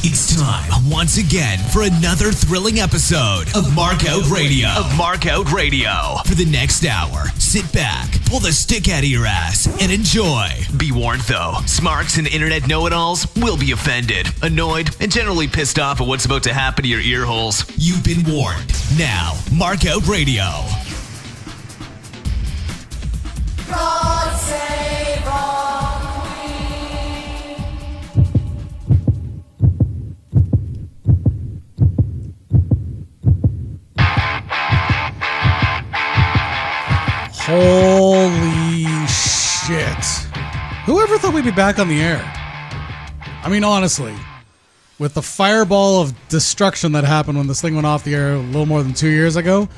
It's time once again for another thrilling episode of Markout Radio. For the next hour, sit back, pull the stick out of your ass, and enjoy. Be warned though, smarks and internet know-it-alls will be offended, annoyed, and generally pissed off at what's about to happen to your ear holes. You've been warned. Now, Markout Radio. God save our Holy shit. Whoever thought we'd be back on the air? I mean, honestly, with the fireball of destruction that happened when this thing went off the air a little more than 2 years ago,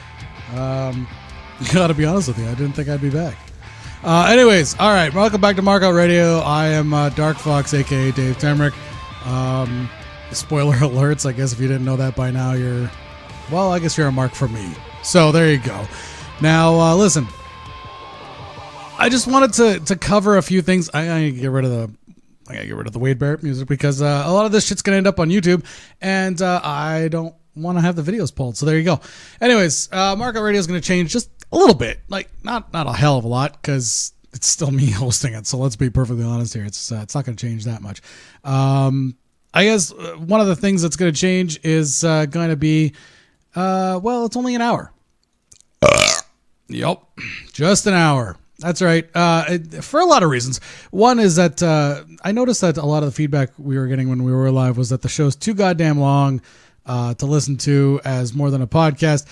gotta be honest with you, I didn't think I'd be back. Anyways, all right, welcome back to Markout Radio. I am Dark Fox, aka Dave Temrick. Spoiler alerts, I guess if you didn't know that by now, I guess you're a mark for me. So there you go. Now, listen, I just wanted to cover a few things. I gotta get rid of the Wade Barrett music because a lot of this shit's gonna end up on YouTube, and I don't want to have the videos pulled. So there you go. Anyways, Markout Radio is gonna change just a little bit, like not a hell of a lot, because it's still me hosting it. So let's be perfectly honest here. It's not gonna change that much. I guess one of the things that's gonna change is going to be it's only an hour. Yep, just an hour. That's right. For a lot of reasons. One is that I noticed that a lot of the feedback we were getting when we were live was that the show's too goddamn long to listen to as more than a podcast,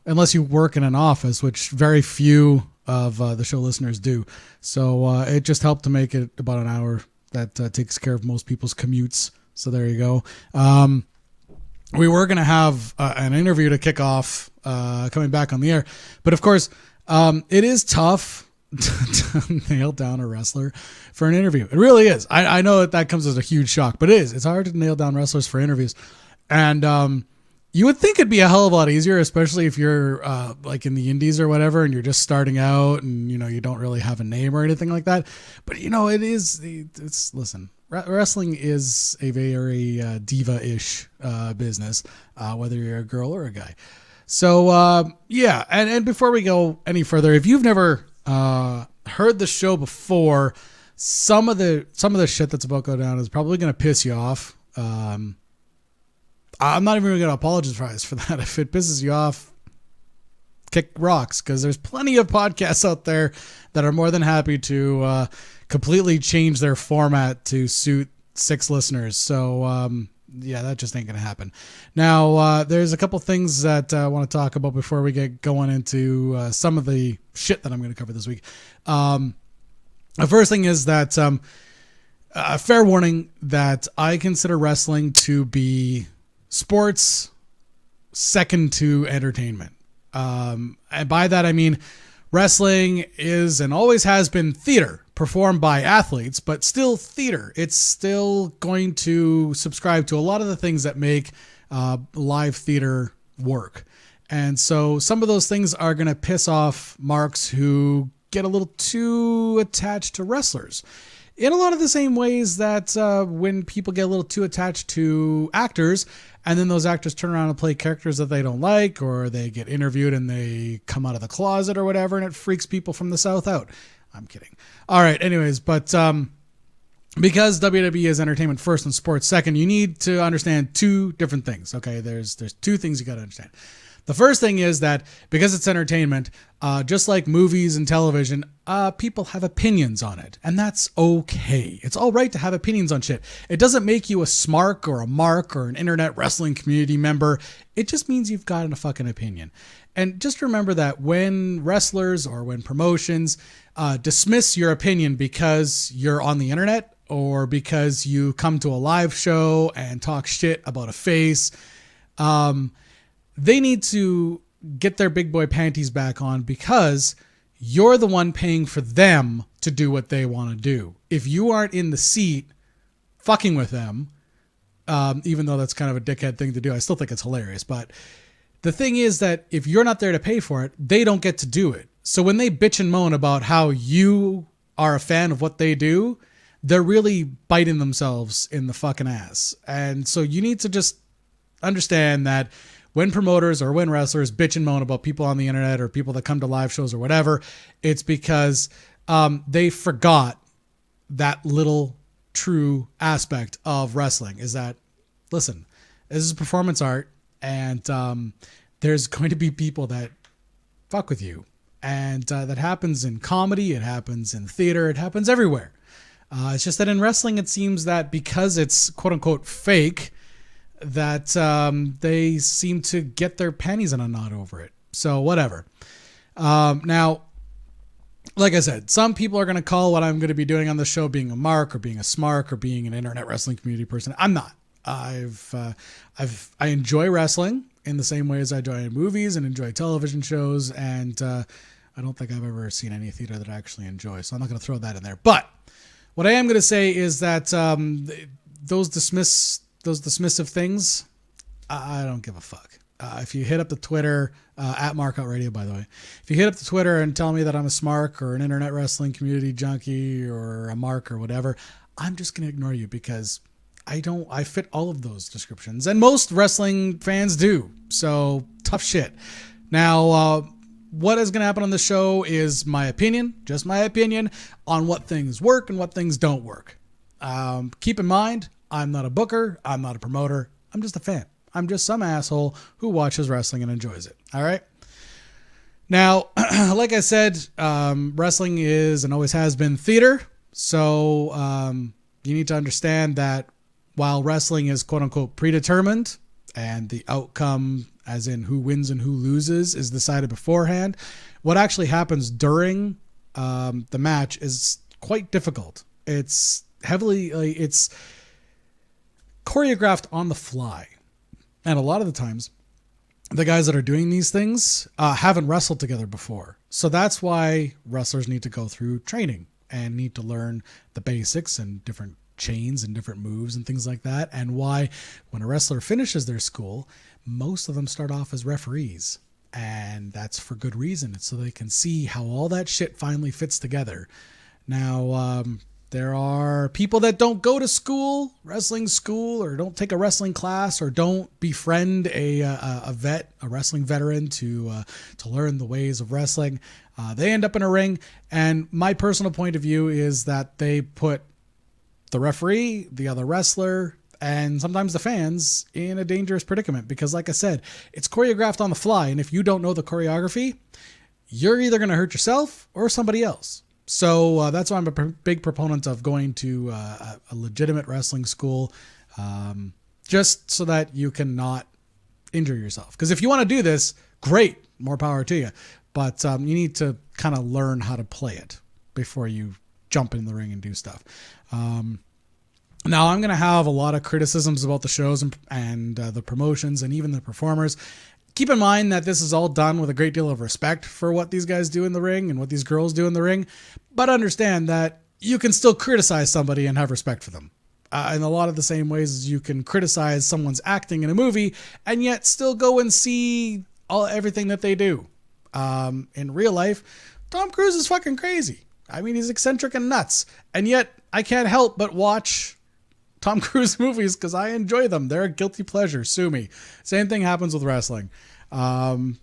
unless you work in an office, which very few of the show listeners do. So it just helped to make it about an hour. That takes care of most people's commutes. So there you go. We were going to have an interview to kick off coming back on the air. But of course, it is tough to nail down a wrestler for an interview. It really is. I know that comes as a huge shock, but it is. It's hard to nail down wrestlers for interviews. And you would think it'd be a hell of a lot easier, especially if you're like in the indies or whatever, and you're just starting out and, you don't really have a name or anything like that. But, listen. Wrestling is a very diva-ish business, whether you're a girl or a guy. So, and before we go any further, if you've never heard the show before, some of the shit that's about to go down is probably going to piss you off. I'm not even going to apologize for that. If it pisses you off, kick rocks, because there's plenty of podcasts out there that are more than happy to completely change their format to suit 6 listeners. So, that just ain't going to happen. Now, there's a couple things that I want to talk about before we get going into some of the shit that I'm going to cover this week. The first thing is that a fair warning that I consider wrestling to be sports second to entertainment. And by that, I mean wrestling is and always has been theater performed by athletes, but still theater. It's still going to subscribe to a lot of the things that make live theater work. And so some of those things are going to piss off marks who get a little too attached to wrestlers in a lot of the same ways that when people get a little too attached to actors, and then those actors turn around and play characters that they don't like, or they get interviewed and they come out of the closet or whatever, and it freaks people from the South out. I'm kidding. All right. Anyways, but because WWE is entertainment first and sports second, you need to understand 2 different things. Okay. There's 2 things you got to understand. The first thing is that because it's entertainment, just like movies and television, people have opinions on it, and that's okay. It's all right to have opinions on shit. It doesn't make you a smark or a mark or an internet wrestling community member. It just means you've got a fucking opinion. And just remember that when wrestlers or when promotions dismiss your opinion because you're on the internet or because you come to a live show and talk shit about a face, they need to get their big boy panties back on, because you're the one paying for them to do what they want to do. If you aren't in the seat fucking with them, even though that's kind of a dickhead thing to do, I still think it's hilarious. But the thing is that if you're not there to pay for it, they don't get to do it. So when they bitch and moan about how you are a fan of what they do, they're really biting themselves in the fucking ass. And so you need to just understand that when promoters or when wrestlers bitch and moan about people on the internet or people that come to live shows or whatever, it's because they forgot that little true aspect of wrestling is that, listen, this is performance art, and there's going to be people that fuck with you. And that happens in comedy, it happens in theater, it happens everywhere. It's just that in wrestling, it seems that because it's quote unquote fake, that they seem to get their panties in a knot over it. So whatever. Now, like I said, some people are going to call what I'm going to be doing on the show being a mark or being a smark or being an internet wrestling community person. I'm not. I enjoy wrestling in the same way as I enjoy movies and enjoy television shows. And I don't think I've ever seen any theater that I actually enjoy. So I'm not going to throw that in there. But what I am going to say is that those dismissive things, I don't give a fuck. If you hit up the Twitter, at Markout Radio, by the way, if you hit up the Twitter and tell me that I'm a smark or an internet wrestling community junkie or a mark or whatever, I'm just going to ignore you because I fit all of those descriptions, and most wrestling fans do. So tough shit. Now, what is going to happen on the show is my opinion, just my opinion on what things work and what things don't work. Keep in mind, I'm not a booker. I'm not a promoter. I'm just a fan. I'm just some asshole who watches wrestling and enjoys it. All right. Now, like I said, wrestling is and always has been theater. So you need to understand that while wrestling is quote unquote predetermined and the outcome, as in who wins and who loses, is decided beforehand, what actually happens during the match is quite difficult. It's it's choreographed on the fly. And a lot of the times, the guys that are doing these things haven't wrestled together before. So that's why wrestlers need to go through training and need to learn the basics and different chains and different moves and things like that. And why when a wrestler finishes their school, most of them start off as referees. And that's for good reason. It's so they can see how all that shit finally fits together. Now, there are people that don't go to school, wrestling school, or don't take a wrestling class, or don't befriend a wrestling veteran to learn the ways of wrestling. They end up in a ring, and my personal point of view is that they put the referee, the other wrestler, and sometimes the fans in a dangerous predicament because, like I said, it's choreographed on the fly, and if you don't know the choreography, you're either going to hurt yourself or somebody else. So that's why I'm a big proponent of going to a legitimate wrestling school, just so that you can not injure yourself. Because if you want to do this, great, more power to you. But you need to kind of learn how to play it before you jump in the ring and do stuff. Now, I'm going to have a lot of criticisms about the shows and the promotions and even the performers. Keep in mind that this is all done with a great deal of respect for what these guys do in the ring and what these girls do in the ring. But understand that you can still criticize somebody and have respect for them. In a lot of the same ways as you can criticize someone's acting in a movie and yet still go and see everything that they do. In real life, Tom Cruise is fucking crazy. I mean, he's eccentric and nuts. And yet I can't help but watch Tom Cruise movies because I enjoy them. They're a guilty pleasure. Sue me. Same thing happens with wrestling. I've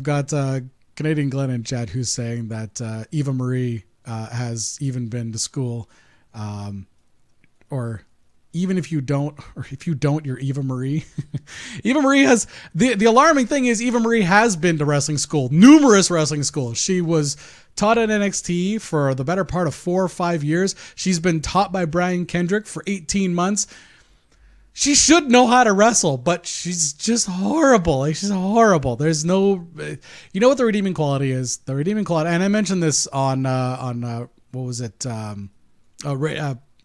got Canadian Glenn in chat who's saying that Eva Marie has even been to school, or even if you don't, you're Eva Marie. Eva Marie has the alarming thing is Eva Marie has been to wrestling school, numerous wrestling schools. She was taught at NXT for the better part of 4 or 5 years. She's been taught by Brian Kendrick for 18 months. She should know how to wrestle, but she's just horrible. Like, she's horrible. There's no, you know what the redeeming quality is? The redeeming quality, and I mentioned this on what was it?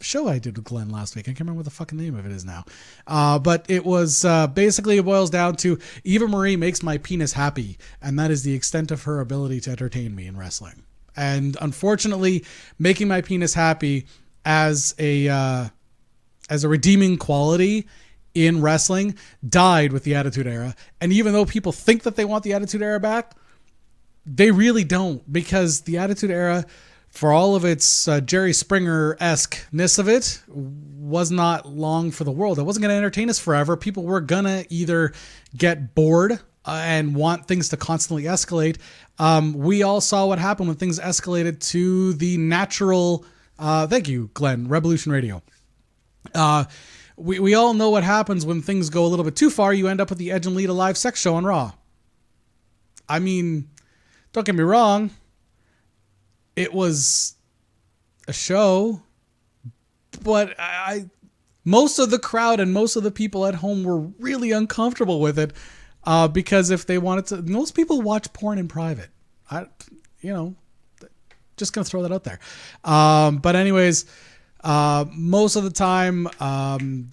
Show I did with Glenn last week. I can't remember what the fucking name of it is now. But it was basically it boils down to Eva Marie makes my penis happy, and that is the extent of her ability to entertain me in wrestling. And unfortunately, making my penis happy as a redeeming quality in wrestling died with the Attitude Era. And even though people think that they want the Attitude Era back, they really don't, because the Attitude Era for all of its Jerry Springer-esque-ness of it, was not long for the world. It wasn't going to entertain us forever. People were going to either get bored and want things to constantly escalate. We all saw what happened when things escalated to the natural, thank you, Glenn, Revolution Radio. We all know what happens when things go a little bit too far. You end up with the Edge and Lita live sex show on Raw. I mean, don't get me wrong. It was a show, but most of the crowd and most of the people at home were really uncomfortable with it because if they wanted to, most people watch porn in private. Just going to throw that out there. But anyways, most of the time,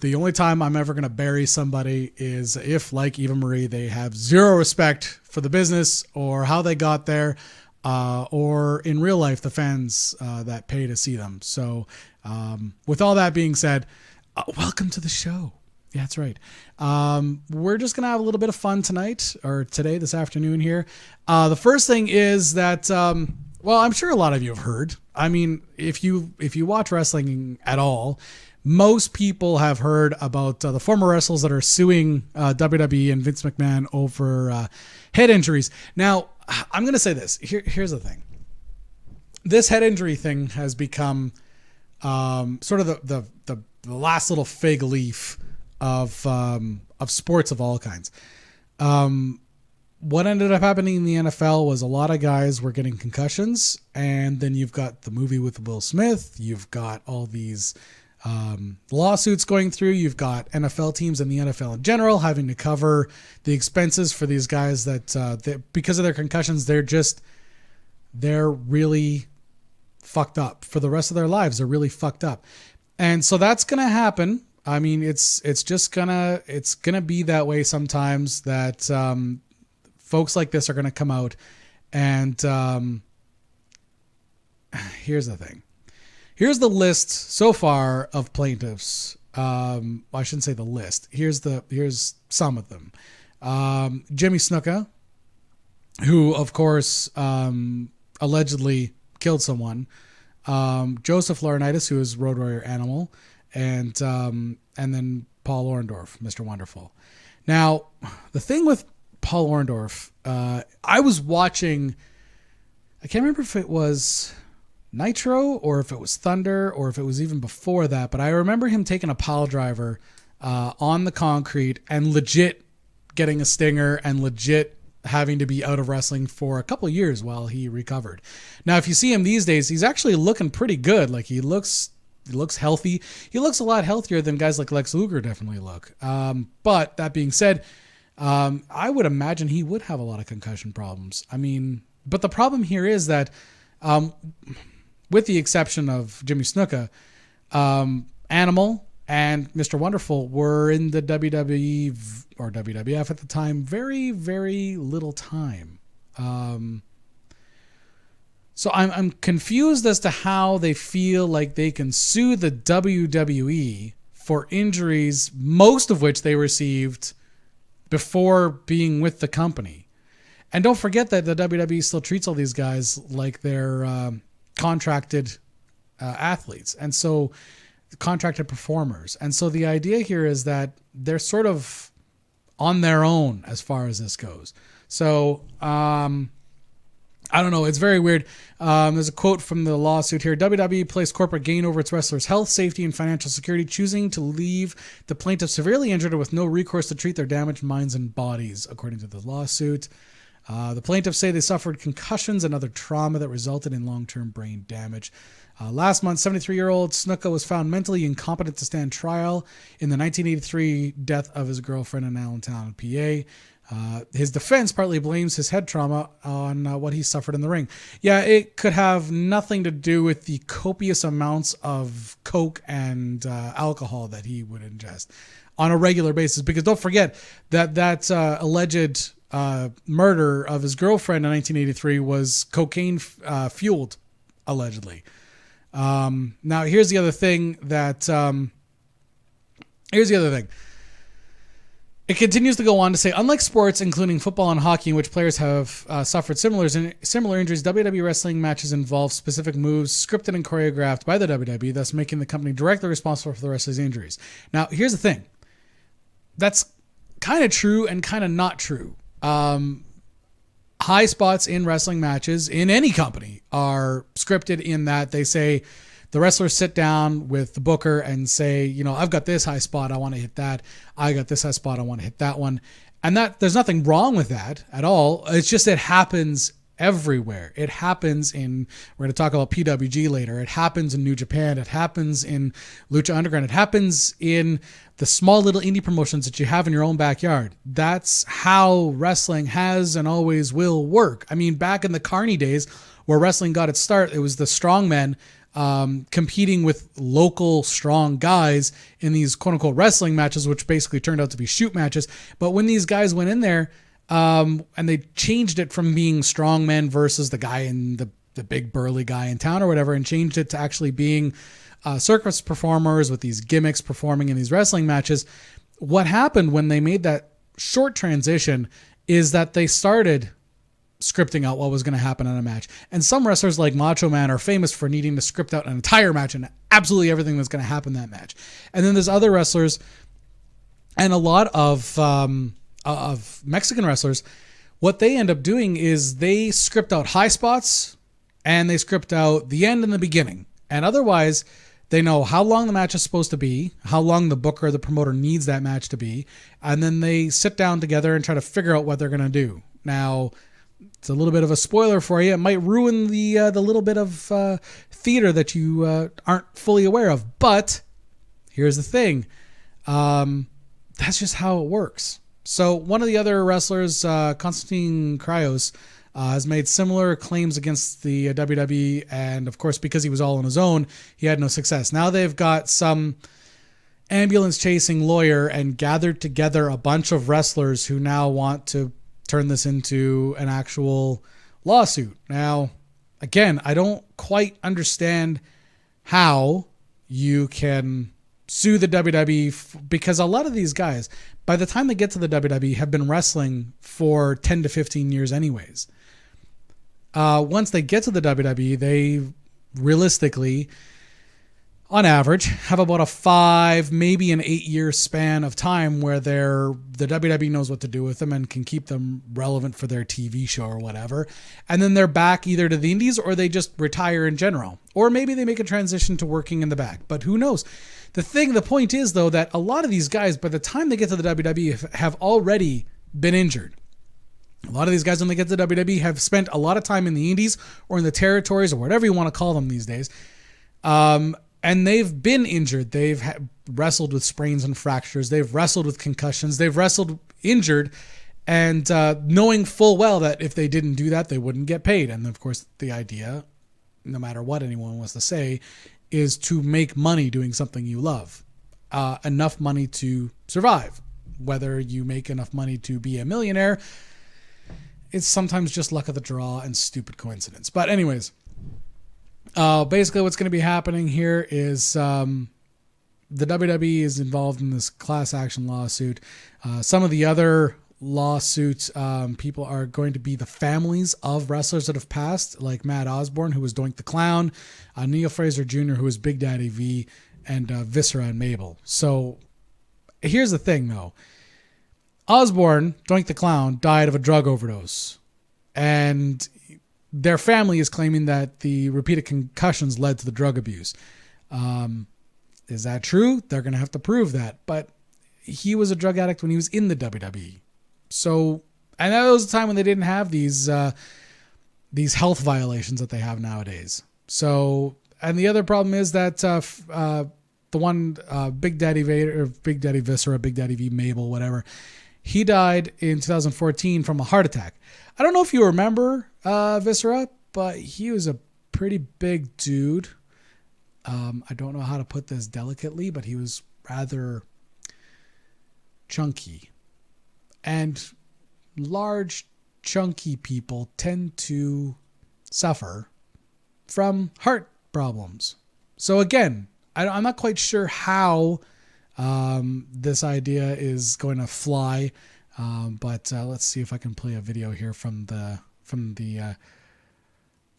the only time I'm ever going to bury somebody is if, like Eva Marie, they have zero respect for the business or how they got there. Or in real life, the fans that pay to see them. So with all that being said, welcome to the show. Yeah, that's right. We're just going to have a little bit of fun tonight or today, this afternoon here. The first thing is that, I'm sure a lot of you have heard. I mean, if you watch wrestling at all, most people have heard about the former wrestlers that are suing WWE and Vince McMahon over head injuries. Now, I'm going to say this. Here's the thing. This head injury thing has become sort of the last little fig leaf of sports of all kinds. What ended up happening in the NFL was a lot of guys were getting concussions, and then you've got the movie with Will Smith. You've got all these lawsuits going through. You've got NFL teams and the NFL in general having to cover the expenses for these guys that because of their concussions, they're really fucked up for the rest of their lives. They're really fucked up. And so that's going to happen. I mean, it's gonna be that way sometimes that folks like this are going to come out and here's the thing. Here's the list so far of plaintiffs. I shouldn't say the list. Here's some of them. Jimmy Snuka, who of course allegedly killed someone. Joseph Laurinaitis, who is Road Warrior Animal, and then Paul Orndorff, Mr. Wonderful. Now, the thing with Paul Orndorff, I was watching. I can't remember if it was Nitro or if it was Thunder or if it was even before that, but I remember him taking a pile driver on the concrete and legit getting a stinger and legit having to be out of wrestling for a couple of years while he recovered. Now, if you see him these days, he's actually looking pretty good. Like he looks healthy. He looks a lot healthier than guys like Lex Luger definitely look. But that being said, I would imagine he would have a lot of concussion problems. I mean, but the problem here is that, with the exception of Jimmy Snuka, Animal and Mr. Wonderful were in the WWE or WWF at the time very, very little time. So I'm confused as to how they feel like they can sue the WWE for injuries, most of which they received before being with the company. And don't forget that the WWE still treats all these guys like they're contracted athletes, and so contracted performers. And so the idea here is that they're sort of on their own as far as this goes. So I don't know. It's very weird. There's a quote from the lawsuit here. WWE placed corporate gain over its wrestlers' health, safety, and financial security, choosing to leave the plaintiffs severely injured or with no recourse to treat their damaged minds and bodies, according to the lawsuit. The plaintiffs say they suffered concussions and other trauma that resulted in long-term brain damage. Last month, 73-year-old Snuka was found mentally incompetent to stand trial in the 1983 death of his girlfriend in Allentown, PA. His defense partly blames his head trauma on what he suffered in the ring. Yeah, it could have nothing to do with the copious amounts of coke and alcohol that he would ingest on a regular basis. Because don't forget that alleged murder of his girlfriend in 1983 was cocaine fueled, allegedly. Now here's the other thing. It continues to go on to say, unlike sports, including football and hockey, in which players have suffered similar injuries, WWE wrestling matches involve specific moves scripted and choreographed by the WWE, thus making the company directly responsible for the wrestler's injuries. Now, here's the thing. That's kind of true and kind of not true. High spots in wrestling matches in any company are scripted in that they say, the wrestlers sit down with the booker and say, you know, I've got this high spot, I want to hit that. I got this high spot, I want to hit that one. And that there's nothing wrong with that at all. It's just it happens everywhere. It happens in, we're going to talk about PWG later. It happens in New Japan. It happens in Lucha Underground. It happens in the small little indie promotions that you have in your own backyard. That's how wrestling has and always will work. I mean, back in the Carney days where wrestling got its start, it was the strongmen competing with local strong guys in these quote unquote wrestling matches, which basically turned out to be shoot matches. But when these guys went in there, and they changed it from being strong men versus the guy in the big burly guy in town or whatever, and changed it to actually being circus performers with these gimmicks performing in these wrestling matches. What happened when they made that short transition is that they started scripting out what was going to happen in a match. And some wrestlers like Macho Man are famous for needing to script out an entire match and absolutely everything that's going to happen in that match. And then there's other wrestlers and a lot of Mexican wrestlers, what they end up doing is they script out high spots and they script out the end and the beginning. And otherwise, they know how long the match is supposed to be, how long the booker or the promoter needs that match to be, and then they sit down together and try to figure out what they're going to do. Now, it's a little bit of a spoiler for you. It might ruin the little bit of theater that you aren't fully aware of. But here's the thing. That's just how it works. So one of the other wrestlers, Konstantin Kryos, has made similar claims against the WWE. And of course, because he was all on his own, he had no success. Now they've got some ambulance chasing lawyer and gathered together a bunch of wrestlers who now want to turn this into an actual lawsuit. Now, again, I don't quite understand how you can sue the WWE because a lot of these guys, by the time they get to the WWE, have been wrestling for 10 to 15 years anyways. Once they get to the WWE, they realistically, on average, have about a 5, maybe an 8-year span of time where the WWE knows what to do with them and can keep them relevant for their TV show or whatever. And then they're back either to the indies or they just retire in general. Or maybe they make a transition to working in the back. But who knows? The point is, though, that a lot of these guys, by the time they get to the WWE, have already been injured. A lot of these guys, when they get to the WWE, have spent a lot of time in the indies or in the territories or whatever you want to call them these days. And they've been injured. They've wrestled with sprains and fractures. They've wrestled with concussions. They've wrestled injured and knowing full well that if they didn't do that, they wouldn't get paid. And of course, the idea, no matter what anyone wants to say, is to make money doing something you love. Enough money to survive. Whether you make enough money to be a millionaire, it's sometimes just luck of the draw and stupid coincidence. But anyways, basically what's going to be happening here is the WWE is involved in this class action lawsuit. Some of the other lawsuits people are going to be the families of wrestlers that have passed, like Matt Osborne, who was Doink the Clown, Neil Fraser Jr., who was Big Daddy V, and Viscera and Mabel. So here's the thing, though. Osborne, Doink the Clown, died of a drug overdose. And their family is claiming that the repeated concussions led to the drug abuse. Is that true? They're going to have to prove that. But he was a drug addict when he was in the WWE. So, and that was a time when they didn't have these health violations that they have nowadays. So, and the other problem is that the one Big Daddy Vader, or Big Daddy Viscera, Big Daddy V, Mabel, whatever, he died in 2014 from a heart attack. I don't know if you remember Viscera, but he was a pretty big dude. I don't know how to put this delicately, but he was rather chunky. And large, chunky people tend to suffer from heart problems. So again, I'm not quite sure how This idea is going to fly, but let's see if I can play a video here from the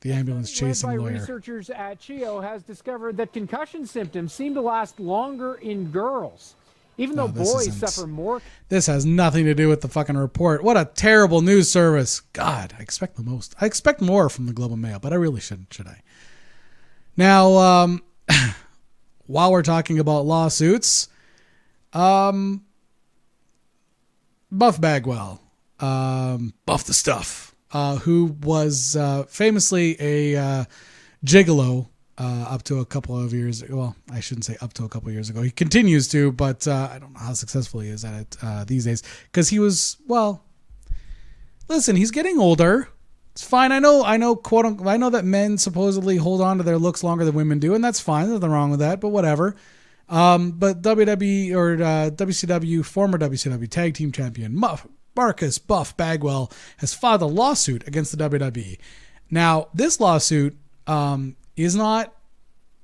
ambulance chasing lawyer. Researchers at CHIO has discovered that concussion symptoms seem to last longer in girls, even though boys suffer more. This has nothing to do with the fucking report. What a terrible news service. God, I expect the most. I expect more from the Globe and Mail, but I really shouldn't, should I? Now, while we're talking about lawsuits, Buff Bagwell, Buff the Stuff, who was famously a gigolo up to a couple of years. Well, I shouldn't say up to a couple of years ago. He continues to, but I don't know how successful he is at it these days. Because he was, well, listen, he's getting older. It's fine. I know, quote unquote, I know that men supposedly hold on to their looks longer than women do, and that's fine. There's nothing wrong with that, but whatever. But WWE or WCW, former WCW tag team champion Marcus Buff Bagwell has filed a lawsuit against the WWE. Now, this lawsuit is not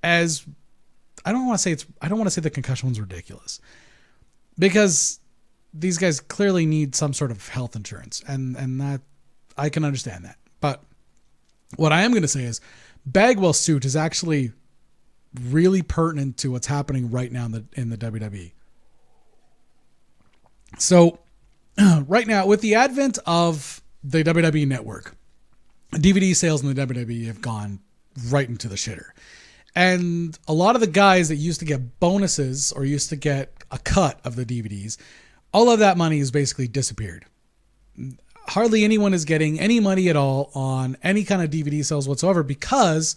as, I don't want to say the concussion one's ridiculous, because these guys clearly need some sort of health insurance, and that I can understand that. But what I am going to say is Bagwell's suit is actually really pertinent to what's happening right now in the WWE. So right now, with the advent of the WWE network, DVD sales in the WWE have gone right into the shitter. And a lot of the guys that used to get bonuses or used to get a cut of the DVDs, all of that money has basically disappeared. Hardly anyone is getting any money at all on any kind of DVD sales whatsoever, because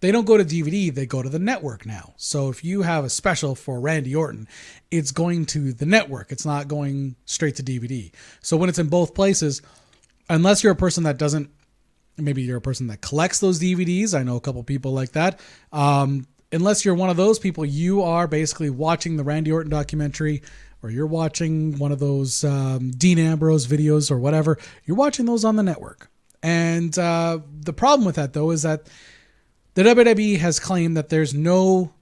they don't go to DVD, they go to the network now. So if you have a special for Randy Orton, it's going to the network. It's not going straight to DVD. So when it's in both places, unless you're a person that doesn't, maybe you're a person that collects those DVDs. I know a couple people like that. Unless you're one of those people, you are basically watching the Randy Orton documentary, or you're watching one of those Dean Ambrose videos or whatever. You're watching those on the network. And the problem with that, though, is that the WWE has claimed that there's no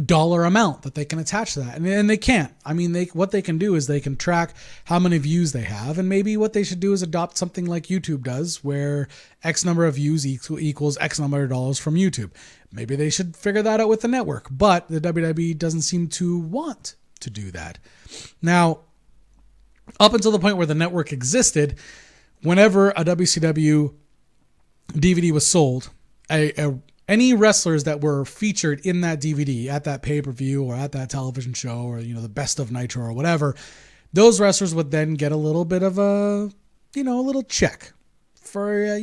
dollar amount that they can attach to that. And they can't. I mean, what they can do is they can track how many views they have. And maybe what they should do is adopt something like YouTube does, where X number of views equals X number of dollars from YouTube. Maybe they should figure that out with the network. But the WWE doesn't seem to want to do that. Now, up until the point where the network existed, whenever a WCW DVD was sold, any wrestlers that were featured in that DVD at that pay-per-view or at that television show, or, the best of Nitro or whatever, those wrestlers would then get a little bit of a little check for,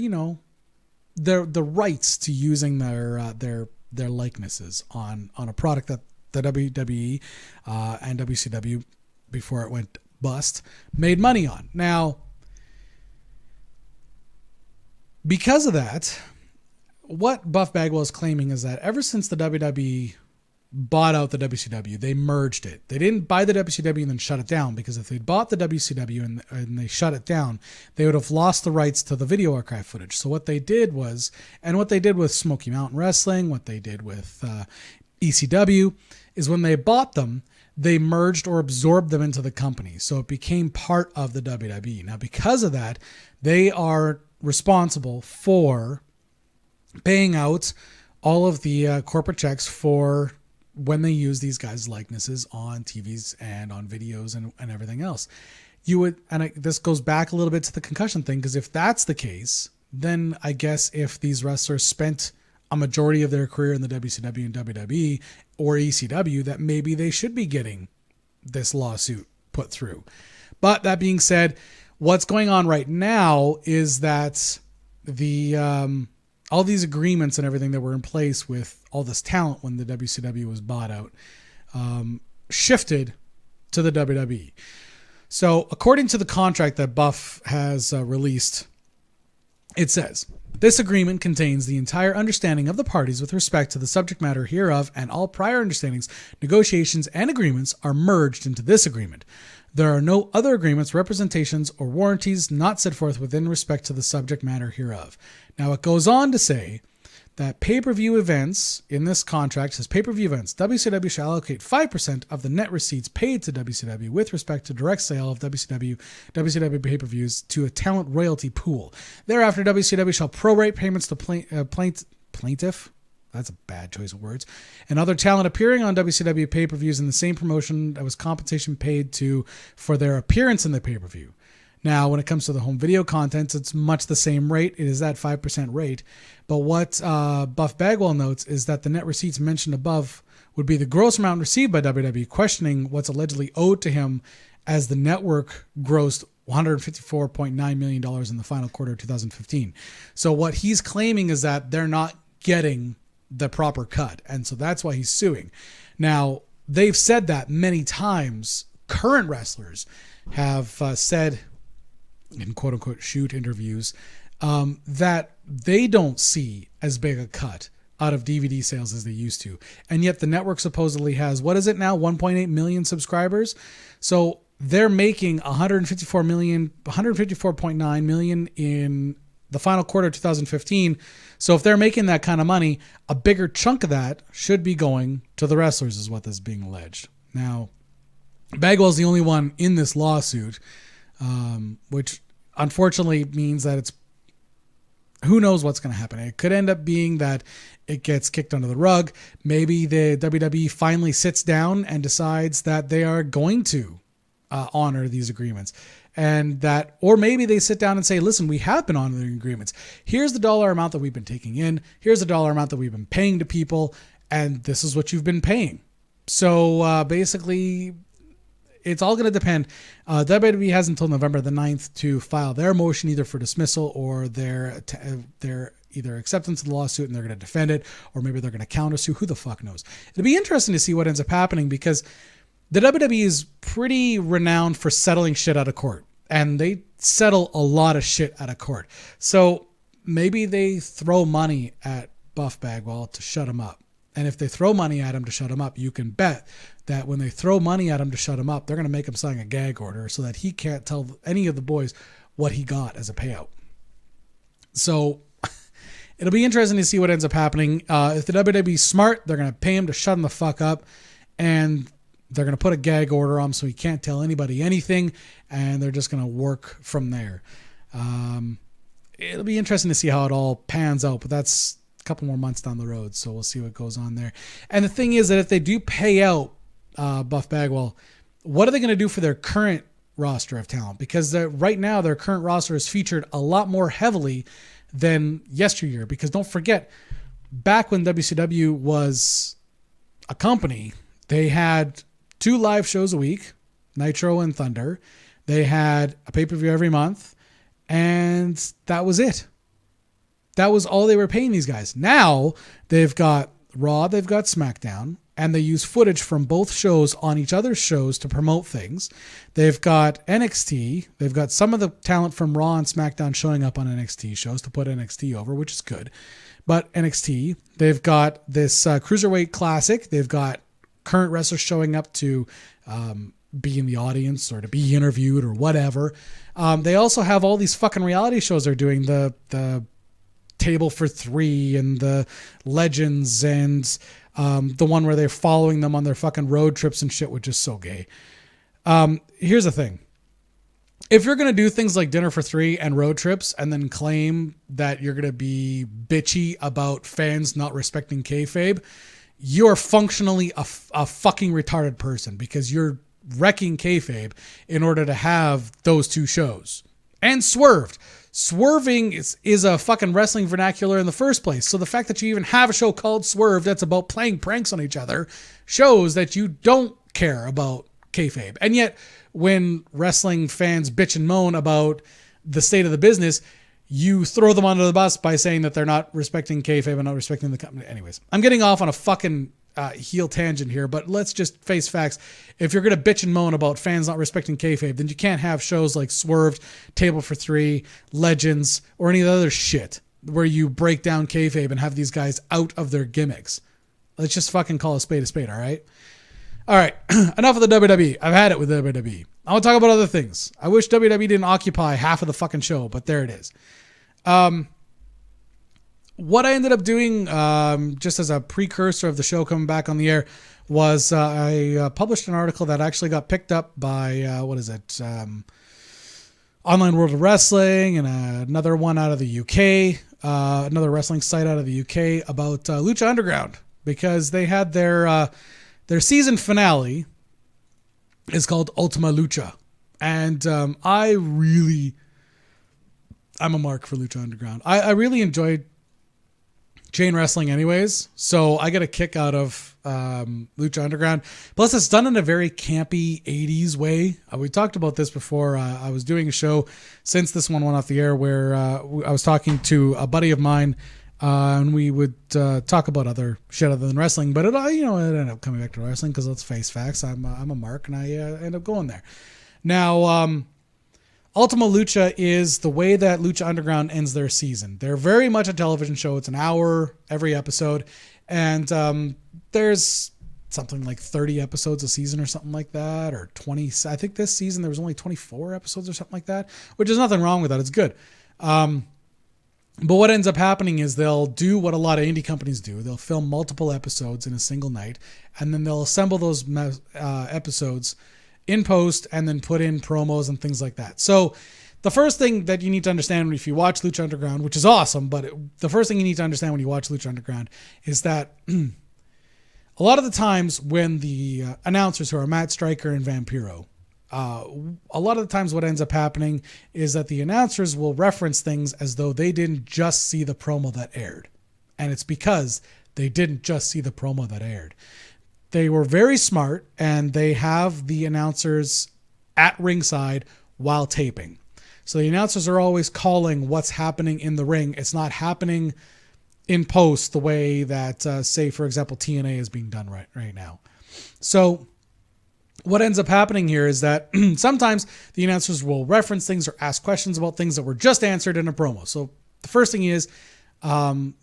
the rights to using their likenesses on a product that the WWE and WCW, before it went bust, made money on. Now, because of that, what Buff Bagwell is claiming is that ever since the WWE bought out the WCW, they merged it. They didn't buy the WCW and then shut it down, because if they bought the WCW and they shut it down, they would have lost the rights to the video archive footage. So what they did was, and what they did with Smoky Mountain Wrestling, what they did with ECW, is when they bought them, they merged or absorbed them into the company. So it became part of the WWE. Now, because of that, they are responsible for paying out all of the corporate checks for when they use these guys' likenesses on TVs and on videos and everything else. This goes back a little bit to the concussion thing, because if that's the case, then I guess if these wrestlers spent a majority of their career in the WCW and WWE or ECW, that maybe they should be getting this lawsuit put through. But that being said, what's going on right now is that all these agreements and everything that were in place with all this talent when the WCW was bought out shifted to the WWE. So according to the contract that Buff has released, it says, "This agreement contains the entire understanding of the parties with respect to the subject matter hereof, and all prior understandings, negotiations, and agreements are merged into this agreement. There are no other agreements, representations, or warranties not set forth within respect to the subject matter hereof." Now it goes on to say that pay-per-view events in this contract says pay-per-view events, WCW shall allocate 5% of the net receipts paid to WCW with respect to direct sale of WCW pay-per-views to a talent royalty pool. Thereafter, WCW shall prorate payments to plaintiff. That's a bad choice of words. And other talent appearing on WCW pay-per-views in the same promotion that was compensation paid to for their appearance in the pay-per-view. Now, when it comes to the home video content, it's much the same rate. It is that 5% rate. But what Buff Bagwell notes is that the net receipts mentioned above would be the gross amount received by WWE, questioning what's allegedly owed to him as the network grossed $154.9 million in the final quarter of 2015. So what he's claiming is that they're not getting the proper cut. And so that's why he's suing. Now, they've said that many times. Current wrestlers have said in quote unquote shoot interviews that they don't see as big a cut out of DVD sales as they used to. And yet the network supposedly has, what is it now? 1.8 million subscribers. So they're making 154.9 million in the final quarter of 2015. So if they're making that kind of money, a bigger chunk of that should be going to the wrestlers, is what is being alleged. Now, Bagwell's the only one in this lawsuit, which unfortunately means that it's, who knows what's going to happen. It could end up being that it gets kicked under the rug. Maybe the WWE finally sits down and decides that they are going to honor these agreements. And that, or maybe they sit down and say, listen, we have been honoring agreements. Here's the dollar amount that we've been taking in. Here's the dollar amount that we've been paying to people. And this is what you've been paying. So basically, it's all going to depend. WWE has until November the 9th to file their motion either for dismissal or their either acceptance of the lawsuit and they're going to defend it, or maybe they're going to countersue. Who the fuck knows? It'll be interesting to see what ends up happening because the WWE is pretty renowned for settling shit out of court, and they settle a lot of shit out of court. So maybe they throw money at Buff Bagwell to shut him up. And if they throw money at him to shut him up, you can bet that when they throw money at him to shut him up, they're going to make him sign a gag order so that he can't tell any of the boys what he got as a payout. So it'll be interesting to see what ends up happening. If the WWE is smart, they're going to pay him to shut him the fuck up, and they're going to put a gag order on him so he can't tell anybody anything, and they're just going to work from there. It'll be interesting to see how it all pans out, but that's a couple more months down the road, so we'll see what goes on there. And the thing is that if they do pay out Buff Bagwell, what are they going to do for their current roster of talent? Because right now their current roster is featured a lot more heavily than yesteryear. Because don't forget, back when WCW was a company, they had 2 live shows a week, Nitro and Thunder. They had a pay-per-view every month, and that was it. That was all they were paying these guys. Now they've got Raw, they've got SmackDown, and they use footage from both shows on each other's shows to promote things. They've got NXT. They've got some of the talent from Raw and SmackDown showing up on NXT shows to put NXT over, which is good. But NXT, they've got this Cruiserweight Classic. They've got current wrestlers showing up to be in the audience or to be interviewed or whatever. They also have all these fucking reality shows they're doing, the Table for Three and the Legends and the one where they're following them on their fucking road trips and shit, which is so gay. Here's the thing. If you're going to do things like Dinner for Three and road trips and then claim that you're going to be bitchy about fans not respecting kayfabe, you're functionally a fucking retarded person because you're wrecking kayfabe in order to have those 2 shows. And Swerved. Swerving is a fucking wrestling vernacular in the first place. So the fact that you even have a show called Swerve that's about playing pranks on each other shows that you don't care about kayfabe. And yet, when wrestling fans bitch and moan about the state of the business, you throw them under the bus by saying that they're not respecting kayfabe and not respecting the company. Anyways, I'm getting off on a fucking heel tangent here, but let's just face facts. If you're going to bitch and moan about fans not respecting kayfabe, then you can't have shows like Swerved, Table for Three, Legends, or any of the other shit where you break down kayfabe and have these guys out of their gimmicks. Let's just fucking call a spade, all right? All right, enough of the WWE. I've had it with WWE. I want to talk about other things. I wish WWE didn't occupy half of the fucking show, but there it is. what I ended up doing, just as a precursor of the show coming back on the air, was I published an article that actually got picked up by, Online World of Wrestling, and another one out of the UK, another wrestling site out of the UK about Lucha Underground, because they had their season finale is called Ultima Lucha. And I'm a mark for Lucha Underground. I really enjoyed chain wrestling anyways, so I get a kick out of Lucha Underground. Plus, it's done in a very campy 80s way. We talked about this before. I was doing a show since this one went off the air where I was talking to a buddy of mine, and we would talk about other shit other than wrestling, but it ended up coming back to wrestling because let's face facts, I'm a mark, and I end up going there. Now, Ultima Lucha is the way that Lucha Underground ends their season. They're very much a television show. It's an hour every episode. And there's something like 30 episodes a season or something like that, or 20. I think this season there was only 24 episodes or something like that, which is nothing wrong with that. It's good. But what ends up happening is they'll do what a lot of indie companies do. They'll film multiple episodes in a single night, and then they'll assemble those episodes in post and then put in promos and things like that. So the first thing that you need to understand if you watch Lucha Underground, which is awesome, but the first thing you need to understand when you watch Lucha Underground is that a lot of the times when the announcers, who are Matt Stryker and Vampiro, a lot of the times what ends up happening is that the announcers will reference things as though they didn't just see the promo that aired. And it's because they didn't just see the promo that aired. They were very smart, and they have the announcers at ringside while taping. So the announcers are always calling what's happening in the ring. It's not happening in post the way that, say, for example, TNA is being done right now. So what ends up happening here is that sometimes the announcers will reference things or ask questions about things that were just answered in a promo. So the first thing is,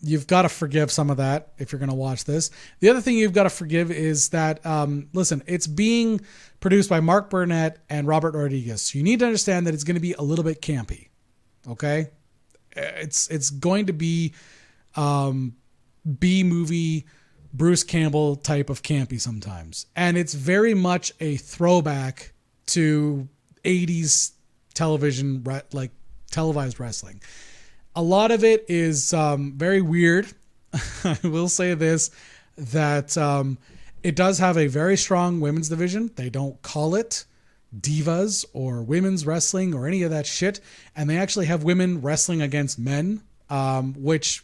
you've got to forgive some of that if you're going to watch this. The other thing you've got to forgive is that, listen, it's being produced by Mark Burnett and Robert Rodriguez. So you need to understand that it's going to be a little bit campy. Okay. It's going to be, B-movie Bruce Campbell type of campy sometimes. And it's very much a throwback to 80s television, like televised wrestling. A lot of it is very weird. I will say this, that it does have a very strong women's division. They don't call it divas or women's wrestling or any of that shit. And they actually have women wrestling against men, which,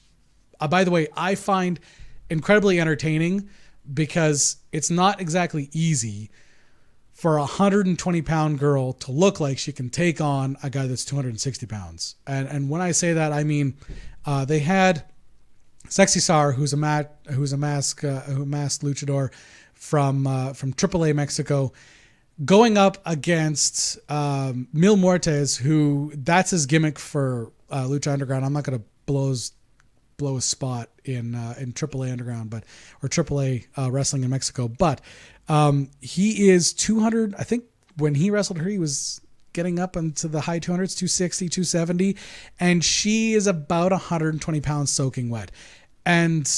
by the way, I find incredibly entertaining because it's not exactly easy for a 120-pound girl to look like she can take on a guy that's 260 pounds. And when I say that, I mean, they had Sexy Sar, who's a masked luchador from AAA Mexico, going up against Mil Muertes, who that's his gimmick for Lucha Underground. I'm not going to blow his spot in AAA Underground, or AAA wrestling in Mexico, but he is 200. I think when he wrestled her, he was getting up into the high 200s, 260, 270, and she is about 120 pounds soaking wet. And